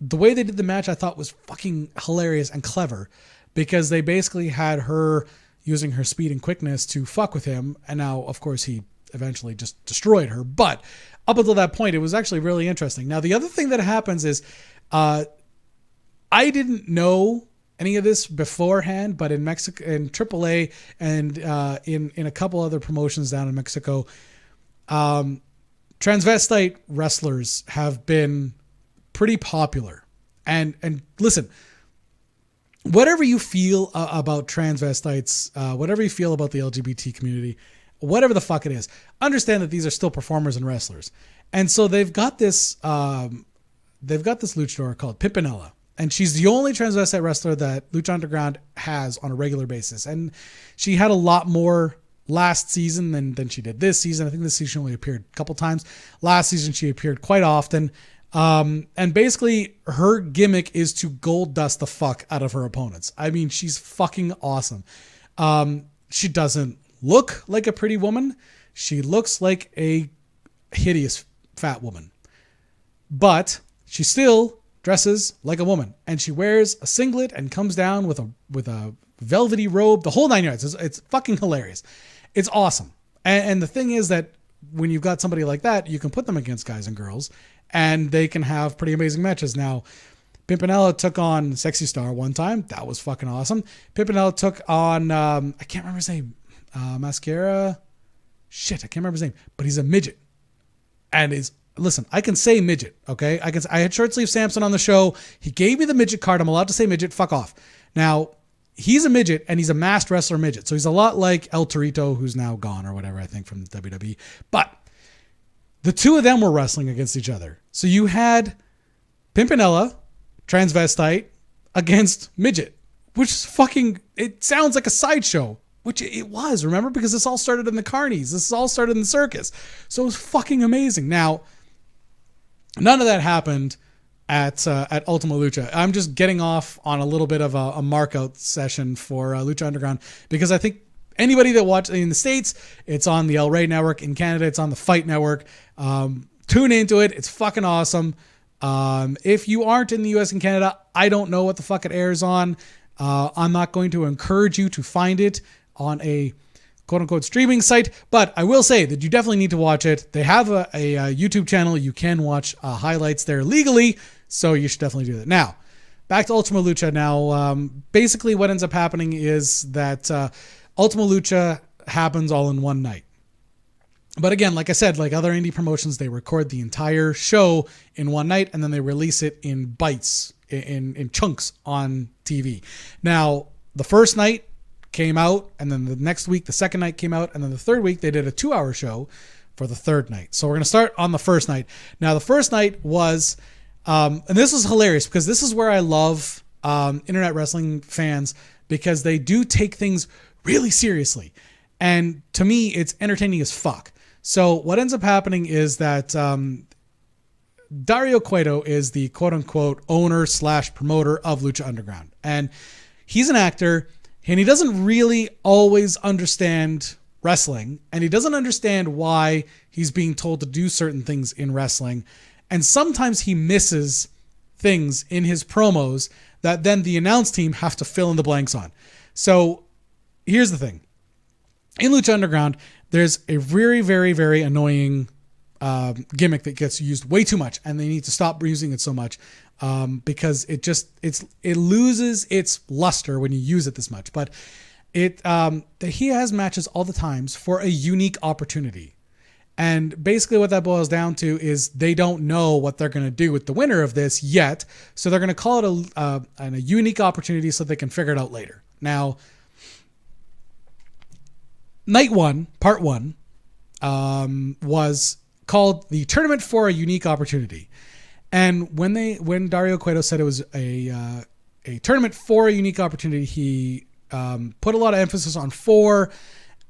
the way they did the match, I thought, was fucking hilarious and clever, because they basically had her using her speed and quickness to fuck with him. And now, of course, he eventually just destroyed her. But up until that point, it was actually really interesting. Now, the other thing that happens is, I didn't know any of this beforehand, but in Mexico, in AAA, and in a couple other promotions down in Mexico, transvestite wrestlers have been pretty popular. And listen, whatever you feel about transvestites, whatever you feel about the LGBT community, whatever the fuck it is, understand that these are still performers and wrestlers. And so they've got this luchador called Pimpinella. And she's the only transvestite wrestler that Lucha Underground has on a regular basis. And she had a lot more last season than she did this season. I think this season only appeared a couple times. Last season, she appeared quite often. And basically, her gimmick is to gold dust the fuck out of her opponents. I mean, she's fucking awesome. She doesn't look like a pretty woman. She looks like a hideous fat woman. but she still dresses like a woman, and she wears a singlet and comes down with a velvety robe, the whole 9 yards. It's fucking hilarious. It's awesome. And the thing is that when you've got somebody like that, you can put them against guys and girls, and they can have pretty amazing matches. Now, Pimpinella took on Sexy Star one time. That was fucking awesome. Pimpinella took on, I can't remember his name, Mascara. Shit, I can't remember his name, but he's a midget. And listen, I can say midget, okay? I had Short Sleeve Samson on the show. He gave me the midget card. I'm allowed to say midget. Fuck off. Now, he's a midget, and he's a masked wrestler midget. So he's a lot like El Torito, who's now gone or whatever, I think, from WWE. But the two of them were wrestling against each other. So you had Pimpinella, transvestite, against midget, which is fucking, it sounds like a sideshow, which it was, remember? Because this all started in the carnies. This all started in the circus. So it was fucking amazing. Now, none of that happened at Ultima Lucha. I'm just getting off on a little bit of a markout session for Lucha Underground, because I think anybody that watches in the States, it's on the El Rey Network. In Canada, it's on the Fight Network. Tune into it. It's fucking awesome. If you aren't in the US and Canada, I don't know what the fuck it airs on. I'm not going to encourage you to find it on a quote-unquote streaming site, but I will say that you definitely need to watch it. They have a YouTube channel. You can watch highlights there legally, so you should definitely do that. Now, back to Ultima Lucha. Now, basically what ends up happening is that Ultima Lucha happens all in one night. But again, like I said, like other indie promotions, they record the entire show in one night, and then they release it in bites, in chunks on TV. Now, the first night came out, and then the next week, the second night came out, and then the third week, they did a 2-hour show for the third night. So we're going to start on the first night. Now, the first night was, and this is hilarious, because this is where I love internet wrestling fans, because they do take things really seriously. And to me, it's entertaining as fuck. So what ends up happening is that Dario Cueto is the quote-unquote owner/promoter of Lucha Underground. And he's an actor, and he doesn't really always understand wrestling, and he doesn't understand why he's being told to do certain things in wrestling. And sometimes he misses things in his promos that then the announce team have to fill in the blanks on. So here's the thing. In Lucha Underground, there's a very, very, very annoying gimmick that gets used way too much, and they need to stop using it so much because it loses its luster when you use it this much. But he has matches all the times for a unique opportunity. And basically what that boils down to is they don't know what they're going to do with the winner of this yet. So they're going to call it a unique opportunity so they can figure it out later. Now, night one, part one, was called the Tournament for a Unique Opportunity. And when Dario Cueto said it was a tournament for a unique opportunity, he put a lot of emphasis on "for."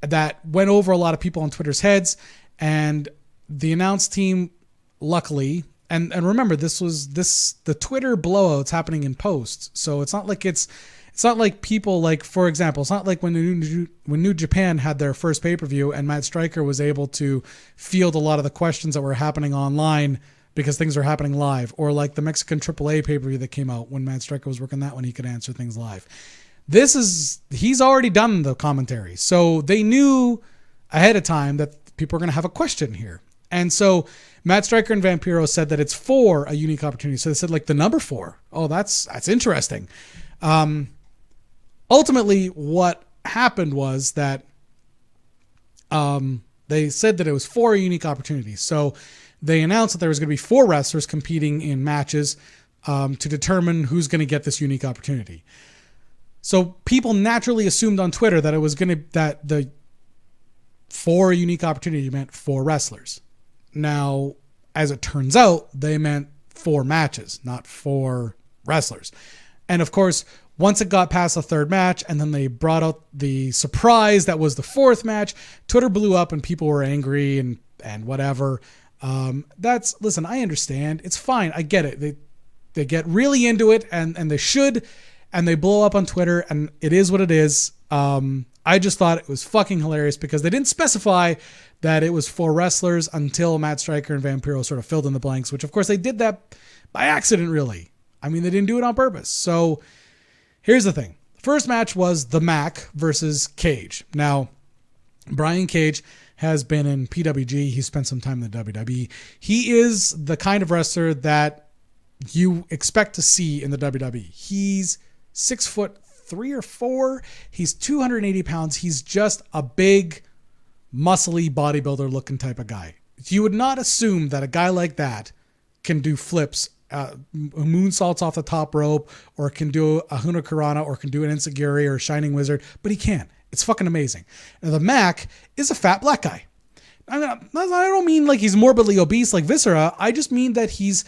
That went over a lot of people on Twitter's heads. And the announce team, luckily, and remember, the Twitter blowout's happening in post. So it's not like people, like, for example, it's not like when New Japan had their first pay-per-view and Matt Stryker was able to field a lot of the questions that were happening online because things are happening live, or like the Mexican AAA pay-per-view that came out when Matt Stryker was working that one, he could answer things live. He's already done the commentary. So they knew ahead of time that people are going to have a question here. And so Matt Stryker and Vampiro said that it's for a unique opportunity. So they said like the number 4. Oh, that's interesting. Ultimately, what happened was that they said that it was for a unique opportunity. So they announced that there was going to be 4 wrestlers competing in matches to determine who's going to get this unique opportunity. So people naturally assumed on Twitter that that the for a unique opportunity meant 4 wrestlers. Now, as it turns out, they meant 4 matches, not 4 wrestlers. And of course, once it got past the 3rd match, and then they brought out the surprise that was the 4th match, Twitter blew up and people were angry and whatever. Listen, I understand. It's fine. I get it. They get really into it, and they should, and they blow up on Twitter, and it is what it is. I just thought it was fucking hilarious because they didn't specify that it was for wrestlers until Matt Striker and Vampiro sort of filled in the blanks, which of course they did that by accident, really. I mean, they didn't do it on purpose. So here's the thing. The first match was the Mac versus Cage. Now, Brian Cage has been in PWG. He spent some time in the WWE. He is the kind of wrestler that you expect to see in the WWE. He's 6'3" or 4. He's 280 pounds. He's just a big, muscly bodybuilder looking type of guy. You would not assume that a guy like that can do flips, moonsaults off the top rope, or can do a Hanakarana, or can do an Enziguri or a Shining Wizard, but he can. It's fucking amazing. Now, the Mac is a fat black guy. I don't mean like he's morbidly obese like Viscera. I just mean that he's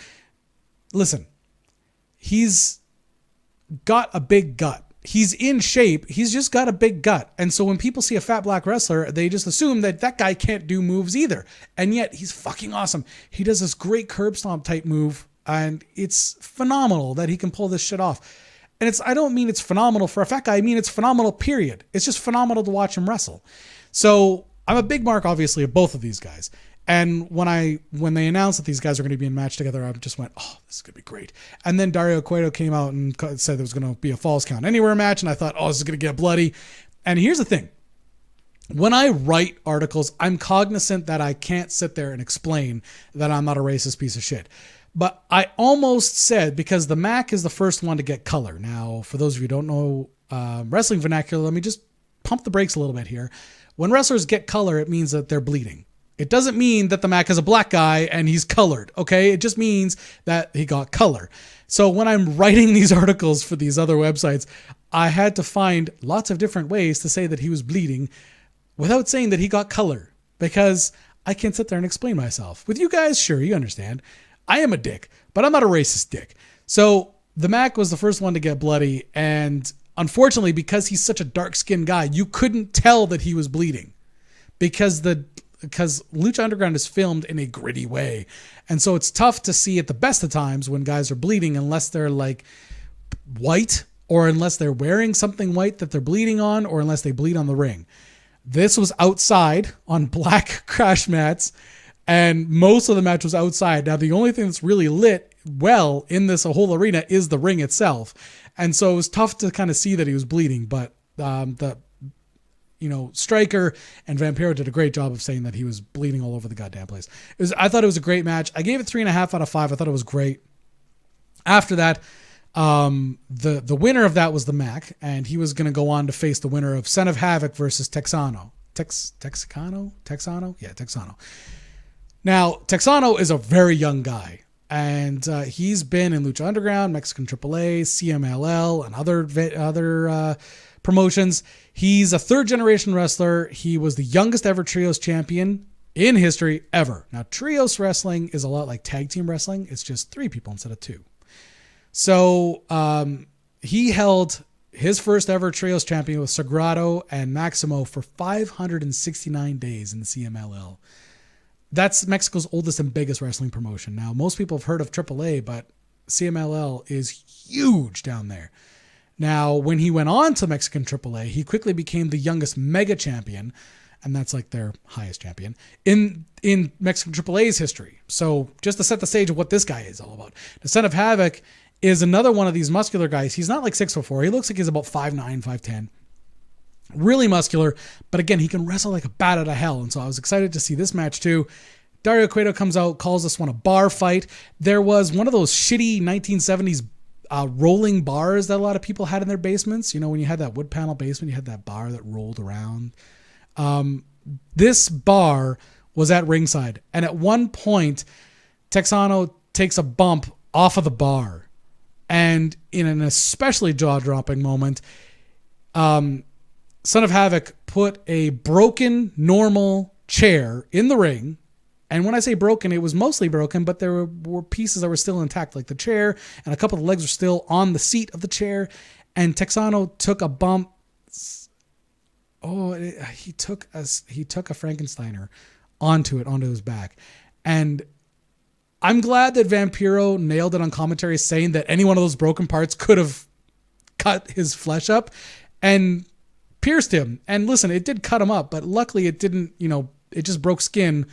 got a big gut. He's in shape. He's just got a big gut. And so when people see a fat black wrestler, they just assume that that guy can't do moves either. And yet he's fucking awesome. He does this great curb stomp type move, and it's phenomenal that he can pull this shit off. And I don't mean it's phenomenal for a fat guy. I mean, it's phenomenal, period. It's just phenomenal to watch him wrestle. So I'm a big mark, obviously, of both of these guys. And when they announced that these guys are going to be in a match together, I just went, oh, this is going to be great. And then Dario Cueto came out and said there was going to be a Falls Count Anywhere match. And I thought, oh, this is going to get bloody. And here's the thing. When I write articles, I'm cognizant that I can't sit there and explain that I'm not a racist piece of shit. But I almost said, because the Mac is the first one to get color. Now, for those of you who don't know wrestling vernacular, let me just pump the brakes a little bit here. When wrestlers get color, it means that they're bleeding. It doesn't mean that the Mac is a black guy and he's colored, okay? It just means that he got color. So when I'm writing these articles for these other websites, I had to find lots of different ways to say that he was bleeding without saying that he got color, because I can't sit there and explain myself. With you guys, sure, you understand. I am a dick, but I'm not a racist dick. So the Mac was the first one to get bloody, and unfortunately, because he's such a dark-skinned guy, you couldn't tell that he was bleeding because Lucha Underground is filmed in a gritty way. And so it's tough to see at the best of times when guys are bleeding, unless they're like white, or unless they're wearing something white that they're bleeding on, or unless they bleed on the ring. This was outside on black crash mats, and most of the match was outside. Now, the only thing that's really lit well in this whole arena is the ring itself. And so it was tough to kind of see that he was bleeding, but Striker and Vampiro did a great job of saying that he was bleeding all over the goddamn place. I thought it was a great match. I gave it 3.5 out of 5. I thought it was great. After that, the winner of that was the Mac, and he was going to go on to face the winner of Son of Havoc versus Texano. Texano? Yeah, Texano. Now, Texano is a very young guy, and he's been in Lucha Underground, Mexican AAA, CMLL, and other promotions. He's a third-generation wrestler. He was the youngest ever Trios champion in history ever. Now, Trios wrestling is a lot like tag team wrestling. It's just 3 people instead of 2. So he held his first ever Trios champion with Sagrado and Maximo for 569 days in the CMLL. That's Mexico's oldest and biggest wrestling promotion. Now, most people have heard of AAA, but CMLL is huge down there. Now, when he went on to Mexican AAA, he quickly became the youngest mega champion, and that's like their highest champion, in Mexican AAA's history. So just to set the stage of what this guy is all about. The Son of Havoc is another one of these muscular guys. He's not like 6'4". He looks like he's about 5'9", 5'10". Really muscular, but again, he can wrestle like a bat out of hell, and so I was excited to see this match too. Dario Cueto comes out, calls this one a bar fight. There was one of those shitty 1970s rolling bars that a lot of people had in their basements. You know, when you had that wood panel basement, you had that bar that rolled around. This bar was at ringside, and at one point, Texano takes a bump off of the bar, and in an especially jaw-dropping moment, Son of Havoc put a broken normal chair in the ring. And when I say broken, it was mostly broken, but there were pieces that were still intact, like the chair, and a couple of the legs were still on the seat of the chair. And Texano took a bump. He took a Frankensteiner onto his back. And I'm glad that Vampiro nailed it on commentary, saying that any one of those broken parts could have cut his flesh up. And pierced him. And listen, it did cut him up, but luckily it didn't, it just broke skin.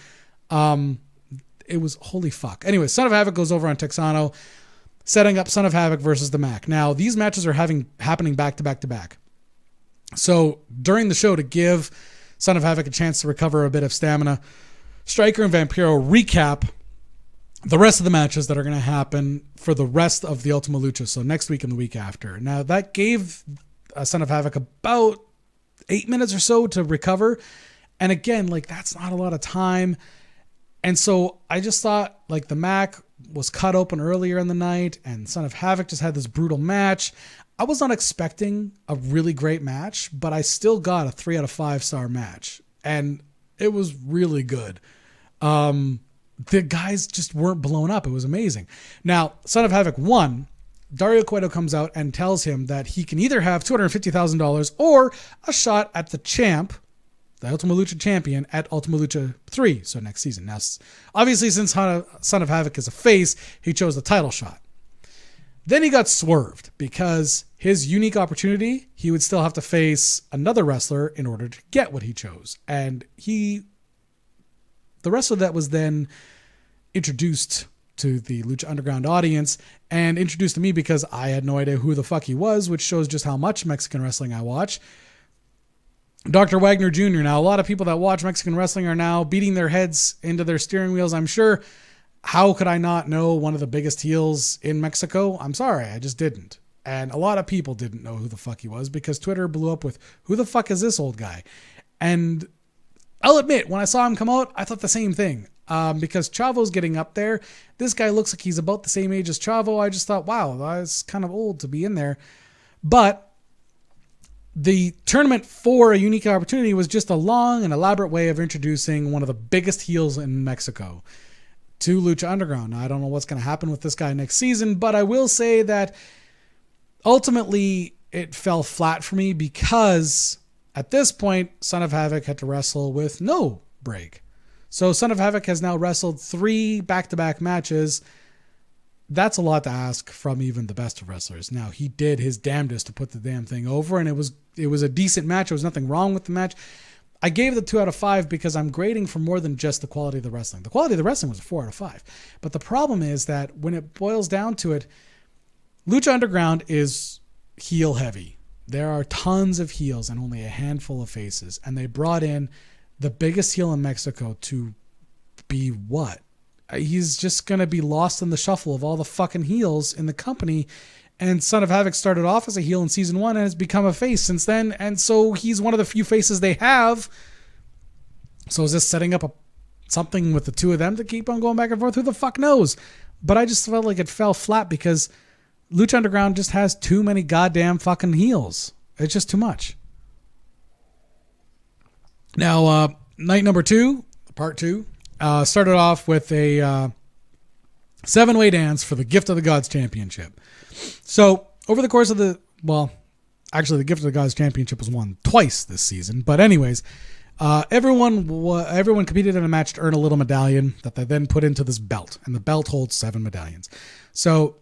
It was holy fuck. Anyway, Son of Havoc goes over on Texano, setting up Son of Havoc versus the Mac. Now, these matches are happening back to back to back. So during the show, to give Son of Havoc a chance to recover a bit of stamina, Striker and Vampiro recap the rest of the matches that are going to happen for the rest of the Ultima Lucha. So next week and the week after. Now, that gave Son of Havoc about 8 minutes or so to recover. And again, that's not a lot of time. And so I just thought, the Mac was cut open earlier in the night and Son of Havoc just had this brutal match. I was not expecting a really great match, but I still got a 3 out of 5 star match. And it was really good. The guys just weren't blown up. It was amazing. Now, Son of Havoc won. Dario Cueto comes out and tells him that he can either have $250,000 or a shot at the champ, the Ultima Lucha champion, at Ultima Lucha 3, so next season. Now, obviously, since Son of Havoc is a face, he chose the title shot. Then he got swerved because his unique opportunity, he would still have to face another wrestler in order to get what he chose. And the wrestler that was then introduced to the Lucha Underground audience and introduced to me because I had no idea who the fuck he was, which shows just how much Mexican wrestling I watch. Dr. Wagner Jr. Now, a lot of people that watch Mexican wrestling are now beating their heads into their steering wheels, I'm sure. How could I not know one of the biggest heels in Mexico? I'm sorry, I just didn't. And a lot of people didn't know who the fuck he was because Twitter blew up with, who the fuck is this old guy? And I'll admit, when I saw him come out, I thought the same thing. Because Chavo's getting up there. This guy looks like he's about the same age as Chavo. I just thought, wow, that's kind of old to be in there. But the tournament for a unique opportunity was just a long and elaborate way of introducing one of the biggest heels in Mexico to Lucha Underground. Now, I don't know what's going to happen with this guy next season, but I will say that ultimately it fell flat for me because at this point, Son of Havoc had to wrestle with no break. So Son of Havoc has now wrestled 3 back-to-back matches. That's a lot to ask from even the best of wrestlers. Now, he did his damnedest to put the damn thing over, and it was a decent match. There was nothing wrong with the match. I gave it a 2 out of 5 because I'm grading for more than just the quality of the wrestling. The quality of the wrestling was a 4 out of 5. But the problem is that when it boils down to it, Lucha Underground is heel heavy. There are tons of heels and only a handful of faces. And they brought in the biggest heel in Mexico to be what? He's just going to be lost in the shuffle of all the fucking heels in the company. And Son of Havoc started off as a heel in season 1 and has become a face since then. And so he's one of the few faces they have. So is this setting up something with the two of them to keep on going back and forth? Who the fuck knows? But I just felt like it fell flat because Lucha Underground just has too many goddamn fucking heels. It's just too much. Now, night number 2, part 2, started off with a 7-way dance for the Gift of the Gods Championship. So over the course of the Gift of the Gods Championship was won twice this season. But anyways, everyone competed in a match to earn a little medallion that they then put into this belt. And the belt holds 7 medallions. So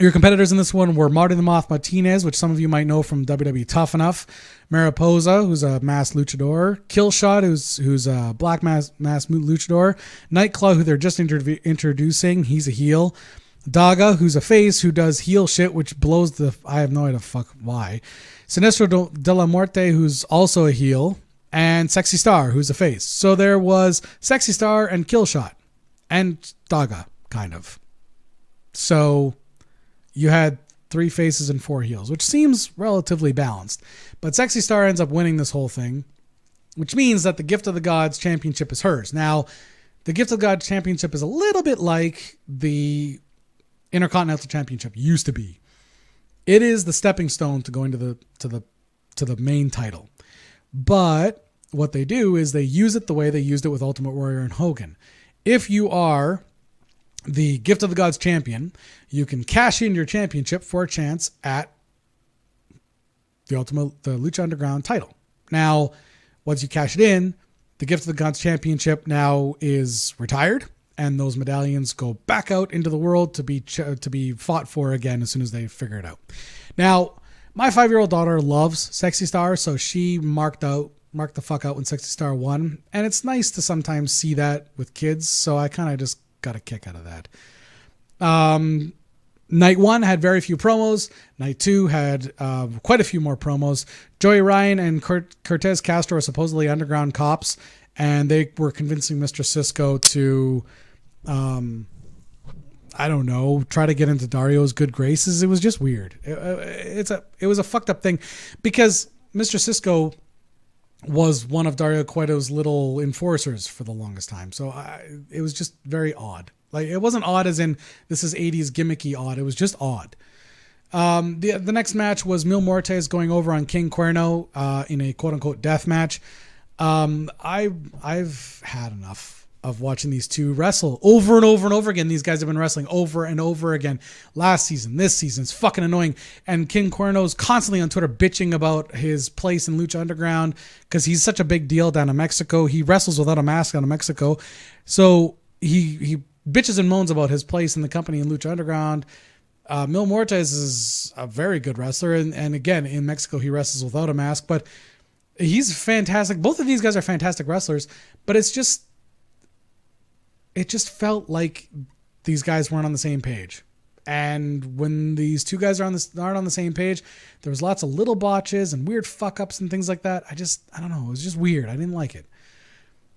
your competitors in this one were Marty the Moth Martinez, which some of you might know from WWE Tough Enough, Mariposa, who's a masked luchador, Killshot, who's a black masked luchador, Nightclaw, who they're just introducing, he's a heel, Daga, who's a face who does heel shit, which blows I have no idea fuck why, Sinestro de la Muerte, who's also a heel, and Sexy Star, who's a face. So there was Sexy Star and Killshot, and Daga, kind of. So you had 3 faces and 4 heels, which seems relatively balanced. But Sexy Star ends up winning this whole thing, which means that the Gift of the Gods Championship is hers. Now, the Gift of the Gods Championship is a little bit like the Intercontinental Championship used to be. It is the stepping stone to going to the main title. But what they do is they use it the way they used it with Ultimate Warrior and Hogan. If you are the Gift of the Gods champion, you can cash in your championship for a chance at the Lucha Underground title. Now, once you cash it in, the Gift of the Gods championship now is retired, and those medallions go back out into the world to be fought for again as soon as they figure it out. Now, My 5-year-old daughter loves Sexy Star, so she marked the fuck out when Sexy Star won. And it's nice to sometimes see that with kids, so I kind of just got a kick out of that. Night 1 had very few promos. Night 2 had quite a few more promos. Joey Ryan and Cortez Castro are supposedly underground cops, and they were convincing Mr. Cisco to, I don't know, try to get into Dario's good graces. It was just weird. It was a fucked up thing because Mr. Cisco was one of Dario Cueto's little enforcers for the longest time. So it was just very odd. Like, it wasn't odd as in this is 80s gimmicky odd. It was just odd. The next match was Mil Muertes going over on King Cuerno in a quote-unquote death match. I've had enough of watching these two wrestle over and over and over again. These guys have been wrestling over and over again last season, this season. It's fucking annoying. And King Cuerno's constantly on Twitter bitching about his place in Lucha Underground because he's such a big deal down in Mexico. He wrestles without a mask down in Mexico. So he bitches and moans about his place in the company in Lucha Underground. Mil Muertes is a very good wrestler. And again, in Mexico, he wrestles without a mask, but he's fantastic. Both of these guys are fantastic wrestlers, but it just felt like these guys weren't on the same page. And when these two guys aren't on the same page, there was lots of little botches and weird fuck ups and things like that. I don't know. It was just weird. I didn't like it.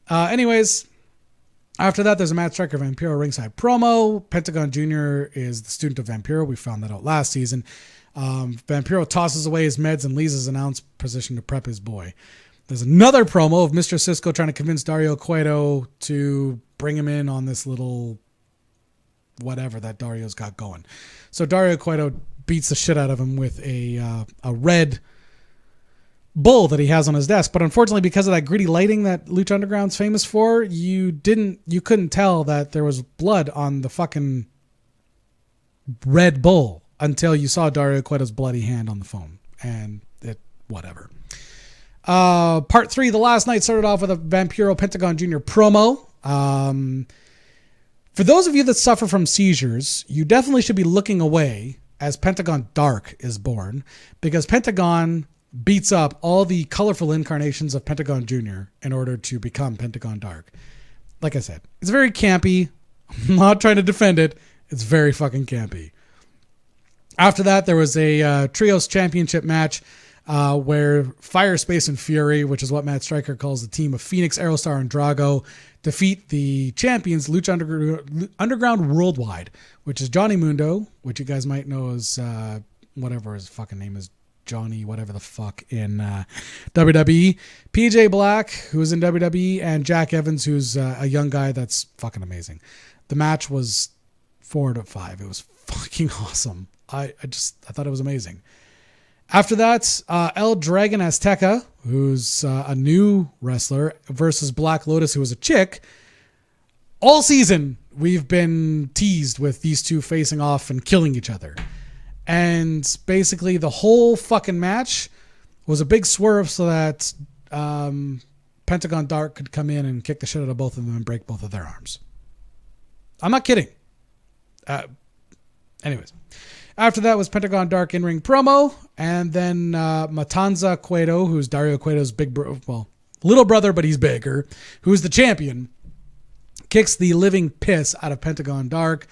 Anyways, after that, there's a Matt Striker Vampiro ringside promo. Pentagon Jr. is the student of Vampiro. We found that out last season. Vampiro tosses away his meds and leaves his announce position to prep his boy. There's another promo of Mr. Cisco trying to convince Dario Cueto to bring him in on this little whatever that Dario's got going. So Dario Cueto beats the shit out of him with a red bull that he has on his desk. But unfortunately, because of that gritty lighting that Lucha Underground's famous for, you couldn't tell that there was blood on the fucking red bull until you saw Dario Cueto's bloody hand on the phone. And whatever. Part 3, the last night, started off with a Vampiro Pentagon Jr. promo. For those of you that suffer from seizures, you definitely should be looking away as Pentagon Dark is born, because Pentagon beats up all the colorful incarnations of Pentagon Jr. in order to become Pentagon Dark. Like I said, it's very campy. I'm not trying to defend it. It's very fucking campy. After that, there was a Trios Championship match where Fire, Space, and Fury, which is what Matt Striker calls the team of Phoenix, Aerostar, and Drago, defeat the champions Lucha Underground Worldwide, which is Johnny Mundo, which you guys might know as whatever his fucking name is, Johnny whatever the fuck in WWE, PJ Black, who's in WWE, and Jack Evans, who's a young guy that's fucking amazing. The match was 4 out of 5. It was fucking awesome. I thought it was amazing. After that, El Dragon Azteca, who's a new wrestler, versus Black Lotus, who was a chick. All season, we've been teased with these two facing off and killing each other. And basically, the whole fucking match was a big swerve so that Pentagon Dark could come in and kick the shit out of both of them and break both of their arms. I'm not kidding. Anyways. After that was Pentagon Dark in-ring promo, and then Matanza Cueto, who's Dario Cueto's little brother, but he's bigger, who's the champion, kicks the living piss out of Pentagon Dark.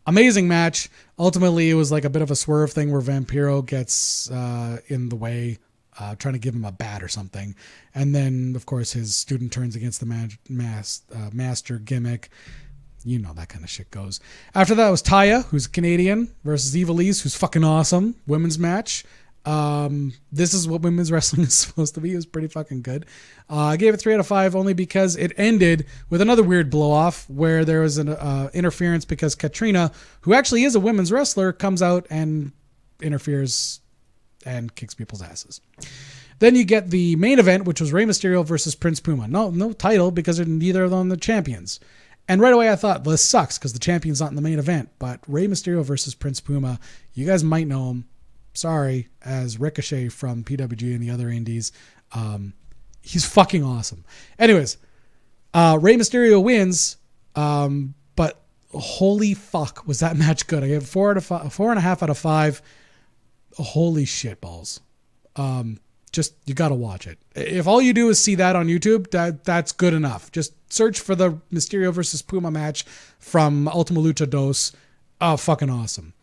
Amazing match. Ultimately, it was like a bit of a swerve thing where Vampiro gets in the way, trying to give him a bat or something. And then, of course, his student turns against the master gimmick. You know that kind of shit goes. After that was Taya, who's Canadian, versus Ivelisse, who's fucking awesome. Women's match. This is what women's wrestling is supposed to be. It was pretty fucking good. I gave it 3 out of 5 only because it ended with another weird blow-off where there was an interference because Katrina, who actually is a women's wrestler, comes out and interferes and kicks people's asses. Then you get the main event, which was Rey Mysterio versus Prince Puma. No title because neither of them are the champions. And right away I thought, well, this sucks because the champion's not in the main event. But Rey Mysterio versus Prince Puma, you guys might know him, sorry, as Ricochet from PWG and the other indies. He's fucking awesome. Anyways, Rey Mysterio wins, but holy fuck, was that match good. I gave it 4.5 out of 5. holy shit balls. Just, you got to watch it. If all you do is see that on YouTube, that's good enough. Just search for the Mysterio versus Puma match from Ultima Lucha Dos. Oh, fucking awesome.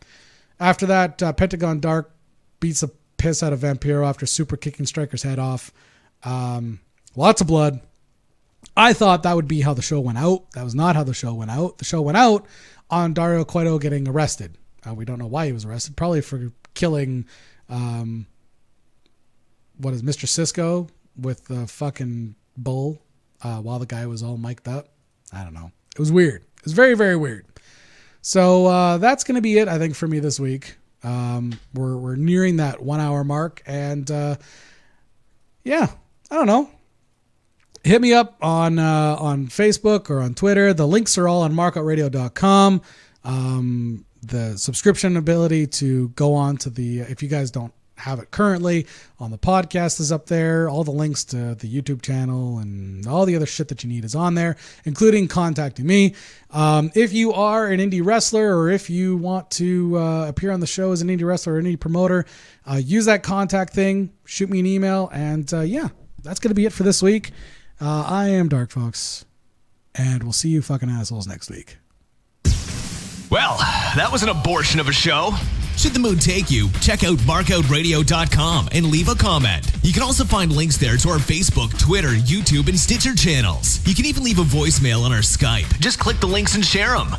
After that, Pentagon Dark beats the piss out of Vampiro after super kicking Striker's head off. Lots of blood. I thought that would be how the show went out. That was not how the show went out. The show went out on Dario Cueto getting arrested. We don't know why he was arrested. Probably for killing... what is Mr. Cisco with the fucking bull while the guy was all mic'd up. I don't know. It was weird. It was very, very weird. So that's going to be it, I think, for me this week. We're nearing that 1 hour mark. And yeah, I don't know. Hit me up on Facebook or on Twitter. The links are all on markoutradio.com. The subscription ability to go on to the, if you guys don't have it currently on the podcast is up there. All the links to the YouTube channel and all the other shit that you need is on there, including contacting me. If you are an indie wrestler or if you want to appear on the show as an indie wrestler or an indie promoter, use that contact thing, shoot me an email, and yeah, that's going to be it for this week. I am Dark Fox, and we'll see you fucking assholes next week. Well, that was an abortion of a show. Should the mood take you, check out markoutradio.com and leave a comment. You can also find links there to our Facebook, Twitter, YouTube, and Stitcher channels. You can even leave a voicemail on our Skype. Just click the links and share them.